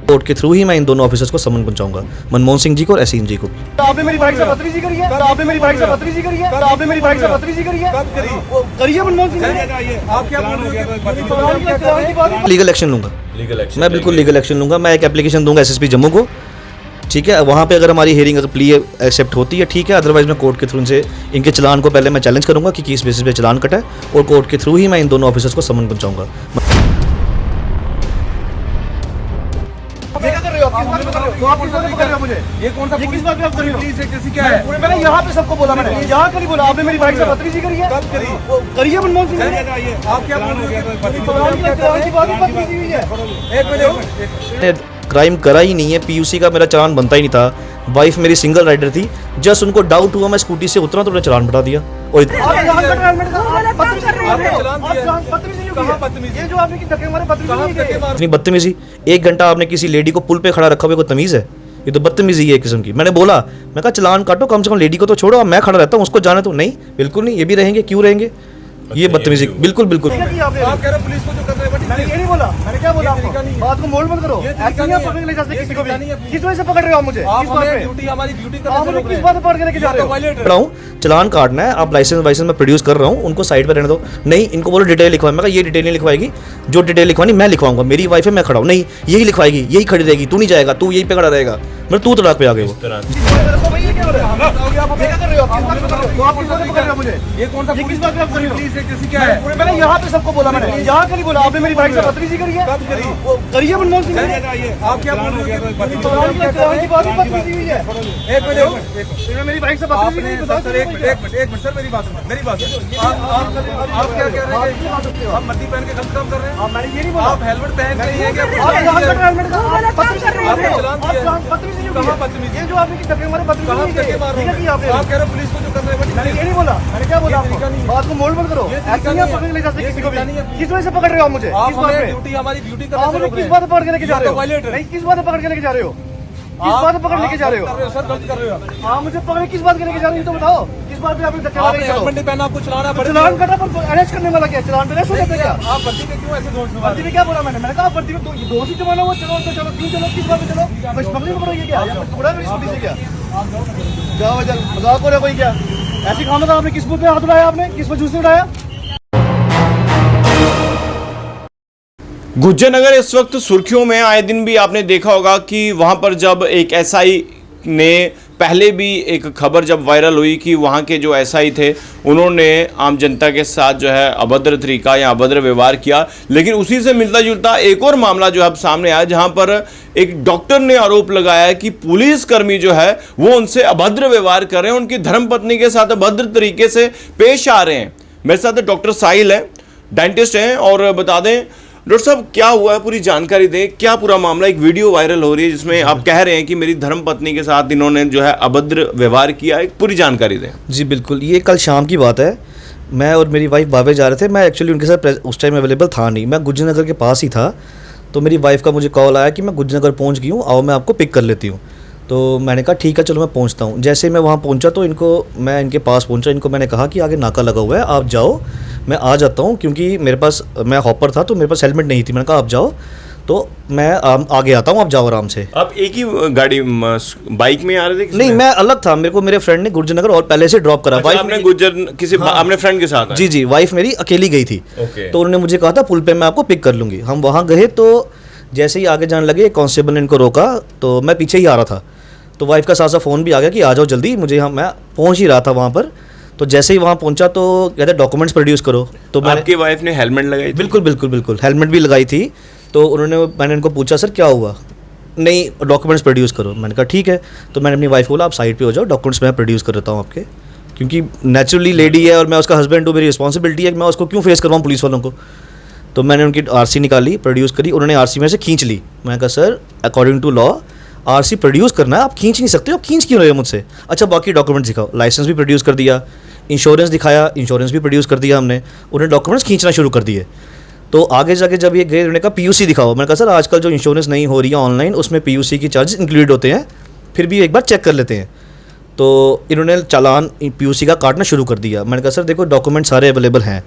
Court के through ही मैं इन दोनों ऑफिसर्स को समन पहुंचाऊंगा, मनमोहन सिंह जी को और एसईन जी को। आपने मेरी बाइक से बदतमीजी करी है, आपने मेरी बाइक से बदतमीजी करी है, आपने मेरी बाइक से बदतमीजी करी है, करिए मनमोहन सिंह जी। आप क्या लीगल एक्शन लूंगा, मैं बिल्कुल लीगल एक्शन लूंगा। मैं एक एप्लीकेशन दूंगा एसएसपी जम्मू को, ठीक है। वहाँ पे अगर हमारी हियरिंग अगर प्ली एक्सेप्ट होती है ठीक है, अदरवाइज मैं कोर्ट के थ्रू से इनके चलान को पहले मैं चैलेंज करूंगा कि किस बेसिस पे चलान कटा है, और कोर्ट के थ्रू ही मैं इन दोनों ऑफिसर्स को समन पहुंचाऊंगा। ये कौन सा किस बात पे आप कर रहे हो? जैसी क्या है? मैंने यहाँ पे सबको बोला, मैंने यहाँ का नहीं बोला। आपने मेरी बाइक से बदतमीजी करी है, करिए मनमोहन सिंह जी। आप क्या क्राइम करा ही नहीं है, पीयूसी का मेरा चालान बनता ही नहीं था। वाइफ मेरी सिंगल राइडर थी, जस्ट उनको डाउट हुआ, मैं स्कूटी से उतरा तो उन्होंने चालान बता दिया। और इतनी बदतमीजी, 1 घंटा आपने किसी लेडी को पुल पे खड़ा रखा हुआ, कोई तमीज़ है? ये तो बदतमीजी है एक किस्म की। मैंने बोला, मैं कहा चलान काटो, कम से कम लेडी को तो छोड़ो, मैं खड़ा रहता हूँ, उसको जाने तो नहीं, बिल्कुल नहीं, ये भी रहेंगे, क्यों रहेंगे? ये बदतमीजी बिल्कुल बिल्कुल। आप कह रहे पुलिस को जो कर रहे हैं, मैंने ये नहीं बोला, मैंने क्या बोला आपको? बात को मोल्ड मत करो, एक्शन आप पकड़ के ले जा सकते किसी को भी। किस वजह से पकड़ रहे हो आप मुझे? किस बात पे? ड्यूटी हमारी ड्यूटी करने से रोक रहे हैं। किस बात पे पकड़ के लेके जा रहे हो? चलान काटना है, आप लाइसेंस मैं प्रोड्यूस कर रहा हूँ, उनको साइड पर रहने दो। नहीं, इनको बोलो डिटेल लिखवाए। मैं कहा ये डिटेल नहीं लिखवाएगी, जो डिटेल लिखवानी मैं लिखवाऊंगा, मेरी वाइफ है, मैं खड़ा हूँ। नहीं, यही लिखवाएगी, यही खड़ी रहेगी, तू नहीं जाएगा, तू यही पे खड़ा रहेगा। मैं तू तड़ाक पे आ गए वो। ये कौन सा किस बात पे आप कर रहे हो? क्या है? मैंने यहाँ पे सबको बोला, मैंने यहाँ का नहीं बोला। आपने मेरी बाइक से बदतमीजी करी है, करिए मनमोहन सिंह जी। आप क्या मेरी बाइक से बदतमीजी एक मिनट सर, मेरी बात आप क्या कह रहे हैं? आप वर्दी पहन के गलत काम कर रहे हैं। मैंने ये नहीं बोला, आप हेलमेट पहन के ये क्या जो आपने धक्के मारे, आप कह रहे पुलिस को जो कर रहे हैं, मैंने ये नहीं बोला, मैंने क्या बोला आपको? बात को मोल्ड मत करो, एक्शन आप पकड़ के ले जा सकते किसी को भी। किस वजह से पकड़ रहे हो आप मुझे? किस बात पे? ड्यूटी हमारी ड्यूटी करने से रोक रहे हैं। किस बात पे पकड़ के लेके जा रहे हो? नहीं, किस बात पे पकड़ के लेके जा रहे हो? किस बात पे पकड़ लेके जा रहे हो? सर गलत कर रहे हो आप। मुझे पकड़ किस बात के लेके जा रहे हो तो बताओ, किस बात पे आपने धक्के मारे? हेलमेट पहना, आपको चलाना पड़ेगा। चलान कटा पर अरेस्ट करने वाला क्या? चलान पे अरेस्ट हो जाता है क्या? आप वर्दी में क्यों ऐसे दोस्त? वर्दी में क्या बोला मैंने? मैंने कहा वर्दी में दोस्त ही जमाना हुआ, चलो तो चलो, क्यों चलो, किस बात पे चलो? बस पकड़ने को पड़ेगी क्या? टुकड़ा है स्कूटी से क्या? जाओ जल मजाक हो रहा कोई क्या? ऐसी खाना था आपने? किस मुद्दे हाथ उठाया आपने? किस वजह से उठाया? गुज्जरनगर इस वक्त सुर्खियों में। आए दिन भी आपने देखा होगा कि वहां पर जब एक एसआई ने, पहले भी एक खबर जब वायरल हुई कि वहां के जो एसआई थे उन्होंने आम जनता के साथ जो है अभद्र तरीका या अभद्र व्यवहार किया, लेकिन उसी से मिलता जुलता एक और मामला जो है अब सामने आया, जहां पर एक डॉक्टर ने आरोप लगाया कि पुलिसकर्मी जो है वो उनसे अभद्र व्यवहार कर रहे हैं, उनकी धर्मपत्नी के साथ अभद्र तरीके से पेश आ रहे हैं। मेरे साथ डॉक्टर साहिल है, डेंटिस्ट हैं, और बता दें डॉक्टर साहब क्या हुआ है, पूरी जानकारी दें, क्या पूरा मामला? एक वीडियो वायरल हो रही है जिसमें आप कह रहे हैं कि मेरी धर्मपत्नी के साथ इन्होंने जो है अभद्र व्यवहार किया, एक पूरी जानकारी दें। जी बिल्कुल, ये कल शाम की बात है। मैं और मेरी वाइफ बावे जा रहे थे। मैं एक्चुअली उनके साथ उस टाइम अवेलेबल था नहीं, मैं गुज्जरनगर के पास ही था। तो मेरी वाइफ का मुझे कॉल आया कि मैं गुज्जरनगर पहुँच गई हूँ, आओ मैं आपको पिक कर लेती हूँ। तो मैंने कहा ठीक है चलो मैं पहुँचता हूँ। जैसे मैं वहाँ पहुँचा तो मैं इनके पास पहुँचा, इनको मैंने कहा कि आगे नाका लगा हुआ है, आप जाओ, मैं आ जाता हूँ, क्योंकि मेरे पास, मैं हॉपर था तो मेरे पास हेलमेट नहीं थी। मैंने कहा आप जाओ, तो मैं आगे आता हूँ, आप जाओ आराम से। आप एक ही गाड़ी बाइक में आ रहे थे? नहीं, मैं अलग था, मेरे को मेरे फ्रेंड ने गुज्जरनगर और पहले से ड्रॉप करा। वाइफ ने अपने फ्रेंड के साथ? जी, वाइफ मेरी अकेली गई थी। तो उन्होंने मुझे कहा था पुल पे मैं आपको पिक कर लूँगी। हम वहाँ गए तो जैसे ही आगे जाने लगे, कांस्टेबल ने इनको रोका, तो मैं पीछे ही आ रहा था। तो वाइफ का साथ फ़ोन भी आ गया कि आ जाओ जल्दी, मुझे मैं पहुँच ही रहा था वहाँ पर। तो जैसे ही वहाँ पहुँचा तो कहते डॉक्यूमेंट्स प्रोड्यूस करो। तो आपकी वाइफ ने हेलमेट लगाई थी? बिल्कुल बिल्कुल बिल्कुल, हेलमेट भी लगाई थी। तो मैंने इनको पूछा सर क्या हुआ? नहीं, डॉक्यूमेंट्स प्रोड्यूस करो। मैंने कहा ठीक है। तो मैंने अपनी वाइफ को बोला आप साइड पे हो जाओ, डॉक्यूमेंट्स मैं प्रोड्यूस कर देता हूँ आपके, क्योंकि नेचुरली लेडी है और मैं उसका हस्बैंड हूँ, मेरी रिस्पॉन्सिबिलिटी है कि मैं उसको क्यों फेस करवाऊँ पुलिस वालों को। तो मैंने उनकी आरसी निकाली, प्रोड्यूस करी, उन्होंने आरसी में से खींच ली। मैंने कहा sir according to law RC produce करना है, आप खींच नहीं सकते हो, आप खींच क्यों रहे हो मुझसे? अच्छा बाकी डॉक्यूमेंट्स दिखाओ। लाइसेंस भी प्रोड्यूस कर दिया, इंश्योरेंस दिखाया, इंश्योरेंस भी प्रोड्यूस कर दिया हमने। उन्हें डॉक्यूमेंट्स खींचना शुरू कर दिए। तो आगे जाके जब ये गए, उन्होंने कहा पीयूसी दिखाओ। मैंने कहा सर आजकल जो इंश्योरेंस नहीं हो रही है ऑनलाइन, उसमें पीयूसी की चार्जेस इंक्लूड होते हैं, फिर भी एक बार चेक कर लेते हैं। तो इन्होंने चालान पीयूसी का काटना शुरू कर दिया। मैंने कहा सर देखो डॉक्यूमेंट सारे अवेलेबल हैं,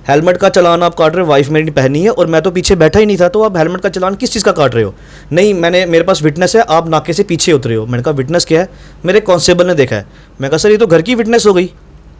हेलमेट का चालान आप काट रहे हो, वाइफ मेरी पहनी है और मैं तो पीछे बैठा ही नहीं था, तो आप हेलमेट का चालान किस चीज़ का काट रहे हो? नहीं, मेरे पास विटनेस है, आप नाके से पीछे उतरे हो। मैंने कहा विटनेस क्या है? मेरे कांस्टेबल ने देखा है। मैं कहा सर ये तो घर की विटनेस हो गई,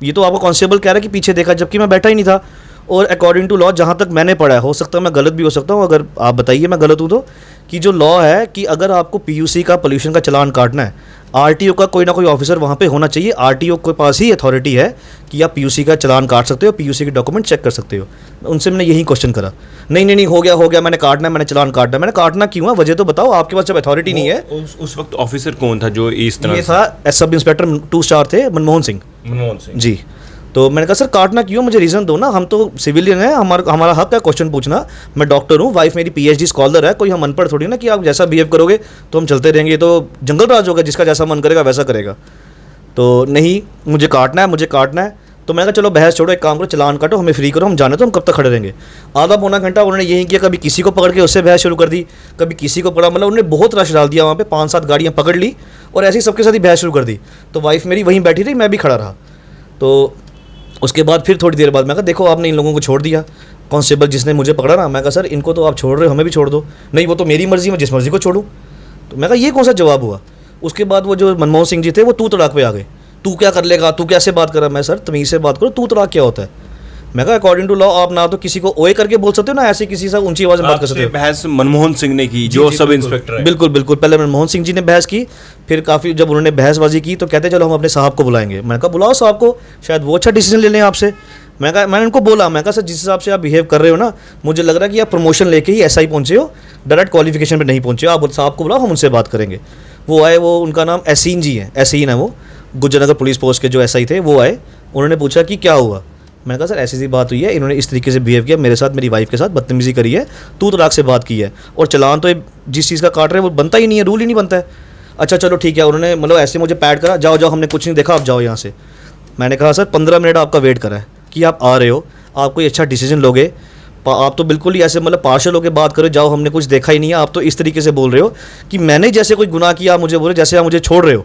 ये तो आपका कांस्टेबल कह रहा है कि पीछे देखा, जबकि मैं बैठा ही नहीं था। और अकॉर्डिंग टू लॉ, जहाँ तक मैंने पढ़ा है, हो सकता है मैं गलत भी हो सकता हूँ, अगर आप बताइए मैं गलत हूँ तो, कि जो लॉ है कि अगर आपको पीयूसी का, पोल्यूशन का चालान काटना है, आरटीओ का कोई ना कोई ऑफिसर वहाँ पे होना चाहिए। आरटीओ के पास ही अथॉरिटी है कि आप पीयूसी का चालान काट सकते हो, पीयूसी के डॉक्यूमेंट चेक कर सकते हो। उनसे मैंने यही क्वेश्चन करा, नहीं हो गया, मैंने काटना है, मैंने चालान काटना है। मैंने काटना क्यों है, वजह तो बताओ, आपके पास जब अथॉरिटी नहीं है। उस वक्त ऑफिसर कौन था जो इस तरह ये था सब इंस्पेक्टर 2 स्टार थे, मनमोहन सिंह जी। तो मैंने कहा सर काटना क्यों, मुझे रीज़न दो ना, हम तो सिविलियन हैं, हमारा हक है क्वेश्चन पूछना। मैं डॉक्टर हूँ, वाइफ मेरी पीएचडी स्कॉलर है, कोई हम अनपढ़ थोड़ी ना कि आप जैसा बिहेव करोगे तो हम चलते रहेंगे, तो जंगल राज होगा, जिसका जैसा मन करेगा वैसा करेगा। तो नहीं, मुझे काटना है। तो मैंने कहा चलो बहस छोड़ो, एक काम करो, चालान काटो, हमें फ्री करो, हम जाने तो हम कब तक खड़े रहेंगे। आधा पौना घंटा उन्होंने यही किया, कभी किसी को पकड़ के उससे बहस शुरू कर दी, कभी किसी को पकड़ा, मतलब उन्होंने बहुत रश डाल दिया वहाँ पे, 5-7 गाड़ियाँ पकड़ ली और ऐसे ही सबके साथ ही बहस शुरू कर दी। तो वाइफ मेरी वहीं बैठी रही, मैं भी खड़ा रहा। तो उसके बाद फिर थोड़ी देर बाद मैं कहा देखो आपने इन लोगों को छोड़ दिया, कांस्टेबल जिसने मुझे पकड़ा ना, मैं कहा सर इनको तो आप छोड़ रहे हो, हमें भी छोड़ दो। नहीं वो तो मेरी मर्जी, मैं जिस मर्जी को छोड़ूं। तो मैं कहा ये कौन सा जवाब हुआ। उसके बाद वो जो मनमोहन सिंह जी थे वो तू तड़ाक पे आ गए, तू क्या कर लेगा, तू कैसे बात कर रहा है। मैं सर तमीज़ से बात करो, तू तड़ाक क्या होता है। मैं कहा अकॉर्डिंग टू लॉ आप ना तो किसी को ओए करके बोल सकते हो, ना ऐसे किसी से ऊंची आवाज़ में बात कर सकते हो। बहस मनमोहन सिंह ने की, जो सब इंस्पेक्टर है। बिल्कुल पहले मनमोहन सिंह जी ने बहस की, फिर काफ़ी जब उन्होंने बहसबाजी की तो कहते चलो हम अपने साहब को बुलाएंगे। मैंने कहा बुलाओ साहब को, शायद वो अच्छा डिसीजन ले लें आपसे। मैंने उनको बोला, मैं कहा सर जिस हिसाब से आप बिहेव कर रहे हो ना, मुझे लग रहा है कि आप प्रमोशन लेके ही ऐसा ही पहुँचे हो, डायरेक्ट क्वालिफिकेशन पे नहीं पहुँचे हो। आप साहब को बुलाओ, हम उनसे बात करेंगे। वो आए, वो उनका नाम एसीन जी है, एसीन है वो, गुजरनगर पुलिस पोस्ट के जो एसआई थे, वो आए। उन्होंने पूछा कि क्या हुआ। मैंने कहा सर ऐसी सी बात हुई है, इन्होंने इस तरीके से बिहेव किया मेरे साथ, मेरी वाइफ के साथ बदतमीजी करी है, तू तड़ाक से बात की है, और चालान तो जिस चीज़ का काट रहे हैं वो बनता ही नहीं है, रूल ही नहीं बनता है। अच्छा चलो ठीक है, उन्होंने मतलब ऐसे मुझे पैड करा, जाओ हमने कुछ नहीं देखा, आप जाओ यहाँ से। मैंने कहा सर 15 मिनट आपका वेट करा है कि आप आ रहे हो, आप कोई अच्छा डिसीजन लोगे, आप तो बिल्कुल ही ऐसे मतलब पार्शल होकर बात करो, जाओ हमने कुछ देखा ही नहीं है। आप तो इस तरीके से बोल रहे हो कि मैंने जैसे कोई गुनाह किया, मुझे बोले जैसे आप मुझे छोड़ रहे हो,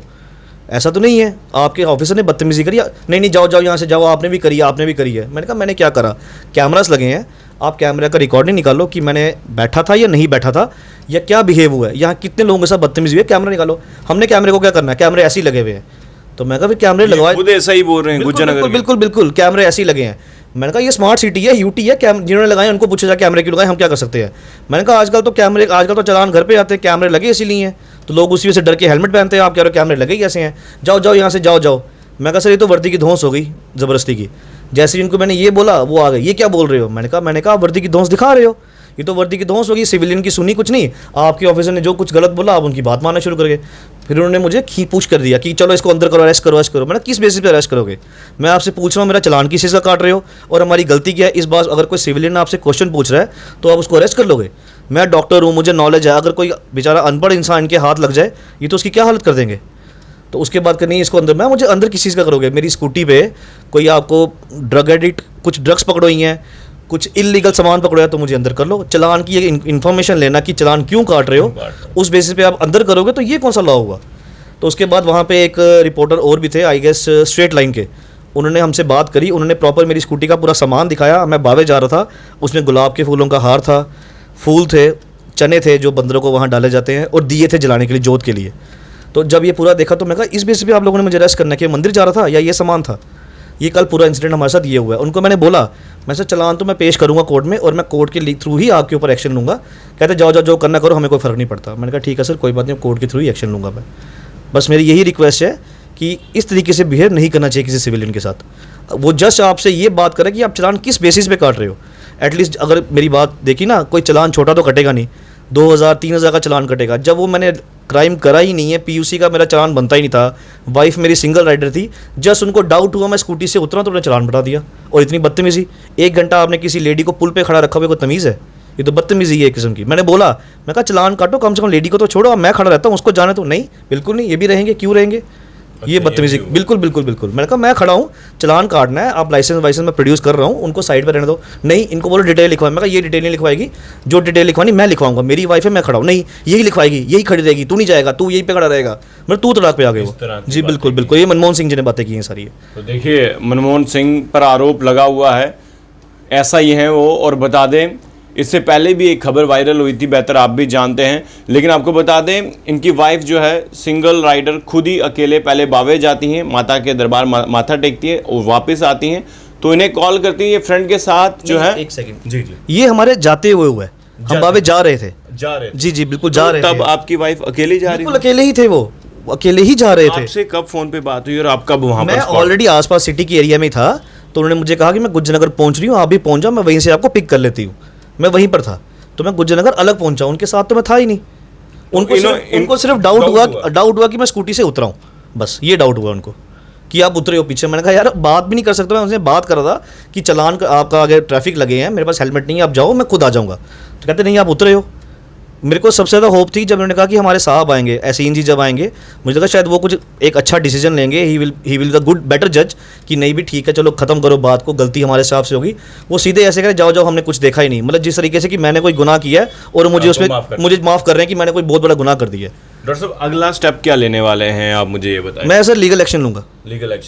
ऐसा तो नहीं है। आपके ऑफिसर ने बदतमीजी करी, नहीं जाओ यहाँ से जाओ, आपने भी करी है। मैंने कहा मैंने क्या करा, कैमरास लगे हैं, आप कैमरा का रिकॉर्डिंग निकालो कि मैंने बैठा था या नहीं बैठा था, या क्या बिहेव हुआ है, यहाँ कितने लोगों के साथ बदतमीजी हुई है, कैमरा निकालो। हमने कैमरे को क्या करना है, कैमरे ऐसे ही लगे हुए हैं। तो मैं कहा फिर कैमरे लगवाए, खुद ऐसा ही बोल रहे हैं गुजरनगर, बिल्कुल कैमरे ऐसे ही लगे हैं। मैंने कहा ये स्मार्ट सिटी है, यूटी है, जिन्होंने लगाए उनको पूछा जाए कैमरे क्यों लगाए, हम क्या कर सकते हैं। मैंने कहा आजकल तो चालान घर पे आते हैं, कैमरे लगे इसीलिए हैं, तो लोग उसी वजह से डर के हेलमेट पहनते हैं। आप कह रहे हो कैमरे लगे ही कैसे हैं, जाओ यहाँ से जाओ। मैं कहा सर ये तो वर्दी की धौंस हो गई ज़बरदस्ती की। जैसे ही इनको मैंने ये बोला वो आ गए, ये क्या बोल रहे हो। मैंने कहा वर्दी की धौंस दिखा रहे हो, ये तो वर्दी की धौंस होगी, सिविलियन की सुनी कुछ नहीं, आपके ऑफिसर ने जो कुछ गलत बोला आप उनकी बात मानना शुरू कर गए। फिर उन्होंने मुझे पूछ कर दिया कि चलो इसको अंदर करो, अरेस्ट करो। मैंने किस बेसिस पे अरेस्ट करोगे, मैं आपसे पूछ रहा हूँ मेरा चालान किस चीज़ का काट रहे हो और हमारी गलती क्या है। इस बात अगर कोई सिविलियन आपसे क्वेश्चन पूछ रहा है तो आप उसको अरेस्ट कर लोगे। मैं डॉक्टर हूँ, मुझे नॉलेज है, अगर कोई बेचारा अनपढ़ इंसान के हाथ लग जाए ये तो उसकी क्या हालत कर देंगे। तो उसके बाद करनी इसको अंदर, मुझे अंदर किस चीज़ का करोगे। मेरी स्कूटी पे कोई आपको ड्रग एडिक्ट कुछ ड्रग्स पकड़ो ही हैं, कुछ इलीगल सामान पकड़ो है तो मुझे अंदर कर लो। चालान की ये इन्फॉर्मेशन लेना कि चालान क्यों काट रहे हो, उस बेसिस पे आप अंदर करोगे तो ये कौन सा लॉ हुआ। तो उसके बाद वहाँ पे एक रिपोर्टर और भी थे, आई गेस स्ट्रेट लाइन के, उन्होंने हमसे बात करी, उन्होंने प्रॉपर मेरी स्कूटी का पूरा सामान दिखाया। मैं बावे जा रहा था, उसमें गुलाब के फूलों का हार था, फूल थे, चने थे जो बंदरों को वहाँ डाले जाते हैं, और दिए थे जलाने के लिए, जोत के लिए। तो जब ये पूरा देखा तो मैं कहा इस बेसिस पे आप लोगों ने मुझे अरेस्ट करना है कि मंदिर जा रहा था या ये सामान था। ये कल पूरा इंसिडेंट हमारे साथ ये हुआ है। उनको मैंने बोला, मैं सर चालान तो मैं पेश करूँगा कोर्ट में, और मैं कोर्ट के थ्रू ही आपके ऊपर एक्शन लूँगा। कहते जाओ जो करना करो, हमें कोई फ़र्क नहीं पड़ता। मैंने कहा ठीक है सर कोई बात नहीं, कोर्ट के थ्रू ही एक्शन लूँगा मैं। बस मेरी यही रिक्वेस्ट है कि इस तरीके से बिहेव नहीं करना चाहिए किसी सिविलियन के साथ। वो जस्ट आपसे ये बात करे कि आप चालान किस बेसिस पे काट रहे हो। एटलीस्ट अगर मेरी बात देखी ना, कोई चालान छोटा तो कटेगा नहीं, 2000-3000 का चालान कटेगा। जब वो मैंने क्राइम करा ही नहीं है, पीयूसी का मेरा चालान बनता ही नहीं था, वाइफ मेरी सिंगल राइडर थी, जस्ट उनको डाउट हुआ मैं स्कूटी से उतरा तो उन्होंने चालान बढ़ा दिया। और इतनी बदतमीजी, 1 घंटा आपने किसी लेडी को पुल पे खड़ा रखा हुआ, कोई तमीज़ है, ये तो बदतमीजी है एक किस्म की। मैंने बोला, मैं कहा चालान काटो, कम से कम लेडी को तो छोड़ो, मैं खड़ा रहता हूँ उसको जाने तो। नहीं बिल्कुल नहीं, ये भी रहेंगे, क्यों रहेंगे, ये बदतमीजी, बिल्कुल। मैंने कहा मैं खड़ा हूँ, चालान काटना है, आप लाइसेंस मैं प्रोड्यूस कर रहा हूँ, उनको साइड पर रहने दो। नहीं, इनको बोलो डिटेल लिखवाए। मैं कहा ये डिटेल नहीं लिखवाएगी, जो डिटेल लिखवानी मैं लिखवाऊंगा, मेरी वाइफ है, मैं खड़ा हूँ। नहीं यही लिखवाएगी, यही खड़ी रहेगी, तू नहीं जाएगा, तू यहीं पे खड़ा रहेगा। मतलब तू तड़ाक पे आ गए वो। जी बिल्कुल, ये मनमोहन सिंह जी ने बातें की हैं सारी। तो देखिए मनमोहन सिंह पर आरोप लगा हुआ है, एसआई हैं वो। और बता दें इससे पहले भी एक खबर वायरल हुई थी, बेहतर आप भी जानते हैं, लेकिन आपको बता दें इनकी वाइफ जो है सिंगल राइडर, खुद ही अकेले पहले बावे जाती हैं, माता के दरबार माथा टेकती है और वापस आती हैं, तो इन्हें कॉल करती है ये फ्रेंड के साथ जो है। एक सेकंड जी, ये हमारे जाते हुए हुआ है, हम बावे जा रहे थे जी बिल्कुल जा रहे थे। तब आपकी वाइफ अकेली जा रही बिल्कुल अकेले ही थे, वो अकेले ही जा रहे थे। आपसे कब फोन पे बात हुई और आप कब वहां पर? मैं ऑलरेडी आसपास सिटी की एरिया में था, तो उन्होंने मुझे कहा कि मैं गुज्जनगर पहुंच रही हूँ, आप भी पहुंच जाओ, मैं वहीं से आपको पिक कर लेती हूँ। मैं वहीं पर था, तो मैं गुज्जनगर अलग पहुंचा, उनके साथ तो मैं था ही नहीं। उनको सिर्फ डाउट हुआ कि मैं स्कूटी से उतरा हूँ, बस ये डाउट हुआ उनको कि आप उतरे हो पीछे। मैंने कहा यार बात भी नहीं कर सकता, मैं उनसे बात कर रहा था कि चलान आपका अगर ट्रैफिक लगे हैं, मेरे पास हेलमेट नहीं है, आप जाओ मैं खुद आ जाऊँगा। तो कहते नहीं आप उतरे हो। मेरे को सबसे ज़्यादा होप थी जब उन्होंने कहा कि हमारे साहब आएंगे, एसीन जी जब आएंगे, मुझे लगा शायद वो कुछ एक अच्छा डिसीजन लेंगे, he will the good better जज कि नहीं भी ठीक है चलो ख़त्म करो बात को, गलती हमारे हिसाब से होगी। वो सीधे ऐसे करें जाओ हमने कुछ देखा ही नहीं, मतलब जिस तरीके से कि मैंने कोई गुनाह किया है और मुझे उसमें मुझे माफ़ कर रहे हैं कि मैंने कोई बहुत बड़ा गुनाह कर दिया है। डॉक्टर साहब अगला स्टेप क्या लेने वाले हैं आप मुझे ये बताएं। मैं सर लीगल एक्शन लूँगा,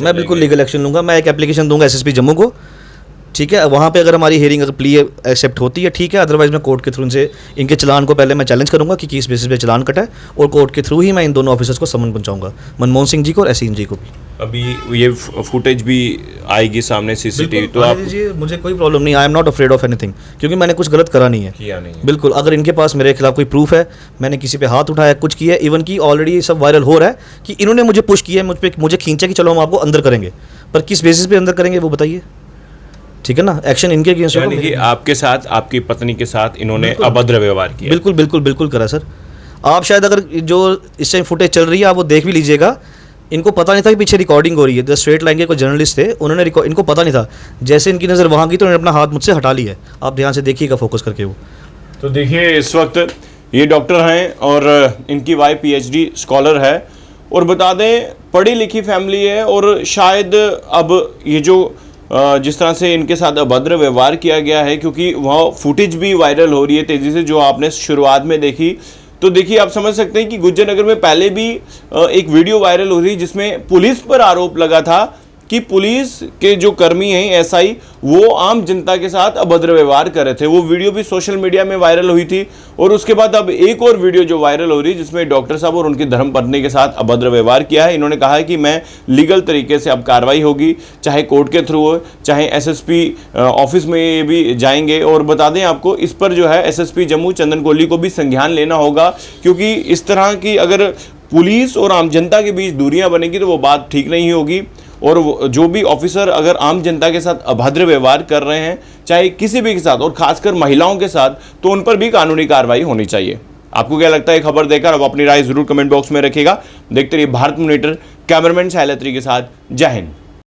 मैं बिल्कुल लीगल एक्शन लूँगा। मैं एक एप्लीकेशन दूंगा SSP जम्मू को, ठीक है, वहाँ पे अगर हमारी हियरिंग अगर प्ली एक्सेप्ट होती है ठीक है, अदरवाइज मैं कोर्ट के थ्रू से इनके चलान को पहले मैं चैलेंज करूंगा कि किस बेसिस पे चलान कटा है, और कोर्ट के थ्रू ही मैं इन दोनों ऑफिसर्स को समन पहुंचाऊंगा, मनमोहन सिंह जी को और एसीन जी को भी। अभी ये फुटेज भी आएगी सामने CCTV, तो आप मुझे कोई प्रॉब्लम नहीं, I am not afraid of anything, क्योंकि मैंने कुछ गलत करा नहीं है, किया नहीं है। बिल्कुल, अगर इनके पास मेरे खिलाफ कोई प्रूफ है, मैंने किसी पे हाथ उठाया, कुछ किया, इवन कि ऑलरेडी ये सब वायरल हो रहा है कि इन्होंने मुझे पुश किया है, मुझे खींचा कि चलो हम आपको अंदर करेंगे, पर किस बेसिस पे अंदर करेंगे वो बताइए, ठीक है ना। एक्शन इनके अगेंस्ट यानी कि आपके साथ, आपकी पत्नी के साथ इन्होंने अभद्र व्यवहार किया। बिल्कुल बिल्कुल बिल्कुल करा सर। आप शायद अगर जो इस टाइम फुटेज चल रही है आप वो देख भी लीजिएगा, इनको पता नहीं था कि पीछे रिकॉर्डिंग हो रही है। द स्ट्रेट लाइन के कोई जर्नलिस्ट थे, उन्होंने इनको पता नहीं था, जैसे इनकी नज़र वहाँ की तो उन्होंने अपना हाथ मुझसे हटा लिया है। आप ध्यान से देखिएगा फोकस करके वो। तो देखिए इस वक्त ये डॉक्टर हैं और इनकी वाइफ PhD स्कॉलर है, और बता दें पढ़ी लिखी फैमिली है, और शायद अब ये जो जिस तरह से इनके साथ अभद्र व्यवहार किया गया है, क्योंकि वह फुटेज भी वायरल हो रही है तेज़ी से, जो आपने शुरुआत में देखी, तो देखिए आप समझ सकते हैं कि गुज्जरनगर में पहले भी एक वीडियो वायरल हो रही है जिसमें पुलिस पर आरोप लगा था कि पुलिस के जो कर्मी हैं SI वो आम जनता के साथ अभद्र व्यवहार कर रहे थे। वो वीडियो भी सोशल मीडिया में वायरल हुई थी, और उसके बाद अब एक और वीडियो जो वायरल हो रही है जिसमें डॉक्टर साहब और उनकी धर्मपत्नी के साथ अभद्र व्यवहार किया है। इन्होंने कहा है कि मैं लीगल तरीके से अब कार्रवाई होगी, चाहे कोर्ट के थ्रू हो, चाहे SSP ऑफिस में ये भी जाएंगे। और बता दें आपको इस पर जो है SSP जम्मू चंदन कोहली को भी संज्ञान लेना होगा, क्योंकि इस तरह की अगर पुलिस और आम जनता के बीच दूरियां बनेगी तो वो बात ठीक नहीं होगी, और जो भी ऑफिसर अगर आम जनता के साथ अभद्र व्यवहार कर रहे हैं, चाहे किसी भी के साथ, और खासकर महिलाओं के साथ, तो उन पर भी कानूनी कार्रवाई होनी चाहिए। आपको क्या लगता है खबर देखकर? अब अपनी राय जरूर कमेंट बॉक्स में रखिएगा। देखते रहिए भारत मॉनिटर, कैमरामैन साहिल अत्री के साथ। जय हिंद।